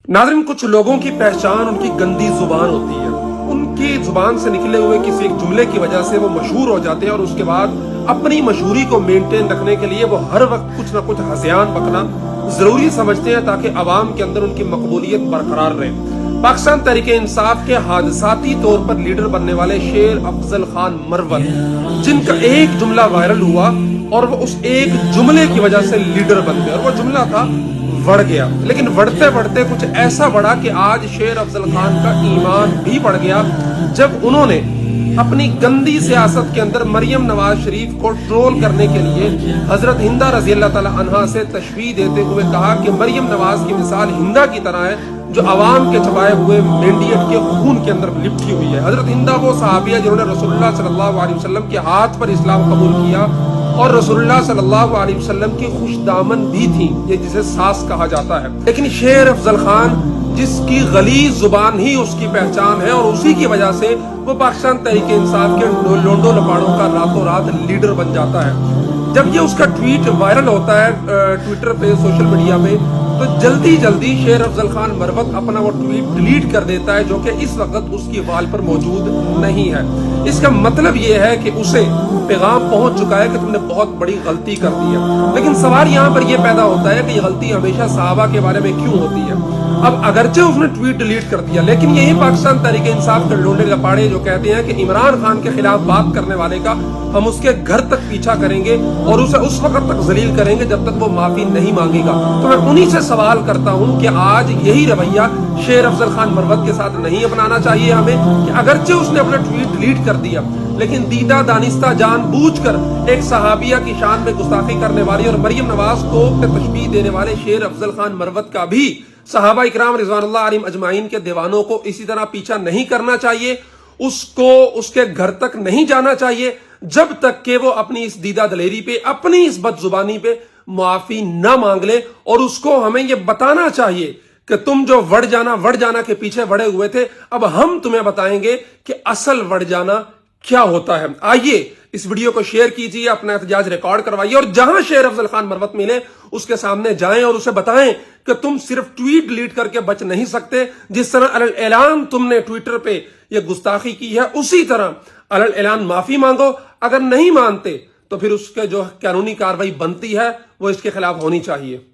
नाज़रीन, कुछ लोगों की पहचान उनकी गंदी जुबान होती है। उनकी जुबान से निकले हुए किसी एक जुमले की वजह से वो मशहूर हो जाते हैं और उसके बाद अपनी मशहूरी को मेंटेन रखने के लिए वो हर वक्त कुछ ना कुछ हज़यान बकना जरूरी समझते हैं ताकि अवाम के अंदर उनकी मकबूलियत बरकरार रहे। पाकिस्तान तहरीक इंसाफ के हादसाती तौर पर लीडर बनने वाले शेर अफजल खान मरवत, जिनका एक जुमला वायरल हुआ और वो उस एक जुमले की वजह से लीडर बन गए, और वो जुमला था बढ़ गया। लेकिन बढ़ते बढ़ते कुछ ऐसा बढ़ा कि आज शेर अफजल खान का ईमान भी बढ़ गया जब उन्होंने अपनी गंदी सियासत के अंदर मरियम नवाज शरीफ को ट्रोल करने के लिए हजरत हिंदा रजी अल्लाह ताला अन्हा से तशबीह देते हुए कहा कि मरियम नवाज की मिसाल हिंदा की तरह है जो अवाम के चबाए हुए मेंढियट के खून के अंदर लिपटी हुई है। हजरत हिंदा वो सहाबिया जिन्होंने रसूलुल्लाह सल्लल्लाहु अलैहि वसल्लम के हाथ पर इस्लाम कबूल किया और रसूलुल्लाह सल्लल्लाहु अलैहि वसल्लम की खुशदामन भी थी, ये जिसे सास कहा जाता है। लेकिन शेर अफजल खान, जिसकी गलीज जुबान ही उसकी पहचान है और उसी की वजह से वो पाकिस्तान तहरीक इंसाफ के लोंडो लपाड़ों का रातों रात लीडर बन जाता है। जब ये उसका ट्वीट वायरल होता है ट्विटर पे, सोशल मीडिया पे, तो जल्दी जल्दी शेर अफजल खान मरवत अपना वो ट्वीट डिलीट कर देता है जो कि इस वक्त उसकी वाल पर मौजूद नहीं है। इसका मतलब ये है कि उसे पैगाम पहुंच चुका है कि तुमने बहुत बड़ी गलती कर दी है। लेकिन सवाल यहाँ पर यह पैदा होता है कि ये गलती हमेशा सहाबा के बारे में क्यों होती है। अब अगरचे उसने ट्वीट डिलीट कर दिया, लेकिन यही पाकिस्तान तहरीक इंसाफ के लोंडे लपाड़े जो कहते हैं कि इमरान खान के खिलाफ बात करने वाले का हम उसके घर तक पीछा करेंगे और उसे उस वक्त तक जलील करेंगे जब तक वो माफी नहीं मांगेगा। तो मैं उन्हीं से सवाल करता हूं कि आज यही रवैया शेर अफजल खान मरवत के साथ नहीं अपनाना चाहिए हमें कि अगरचे उसने अपना ट्वीट डिलीट कर दिया, लेकिन दीदा दानिस्ता जानबूझकर एक सहाबिया की शान में गुस्ताखी करने वाली और मरियम नवाज को तशबीह देने वाले शेर अफजल खान मरवत का भी सहाबा इकराम रिजवानुल्लाह अलैहिम अजमाइन के दीवानों को इसी तरह पीछा नहीं करना चाहिए, उसको उसके घर तक नहीं जाना चाहिए जब तक कि वो अपनी इस दीदा दलेरी पे, अपनी इस बदजुबानी पे माफी न मांग ले। और उसको हमें ये बताना चाहिए कि तुम जो वड़ जाना के पीछे बढ़े हुए थे, अब हम तुम्हें बताएंगे कि असल वड़ जाना क्या होता है। आइए इस वीडियो को शेयर कीजिए, अपना एहतजाज रिकॉर्ड करवाइए और जहां शेर अफजल खान मरवत मिले उसके सामने जाएं और उसे बताएं कि तुम सिर्फ ट्वीट डिलीट करके बच नहीं सकते। जिस तरह अलल ऐलान तुमने ट्विटर पे ये गुस्ताखी की है, उसी तरह अलल ऐलान माफी मांगो। अगर नहीं मानते तो फिर उसके जो कानूनी कार्रवाई बनती है वो इसके खिलाफ होनी चाहिए।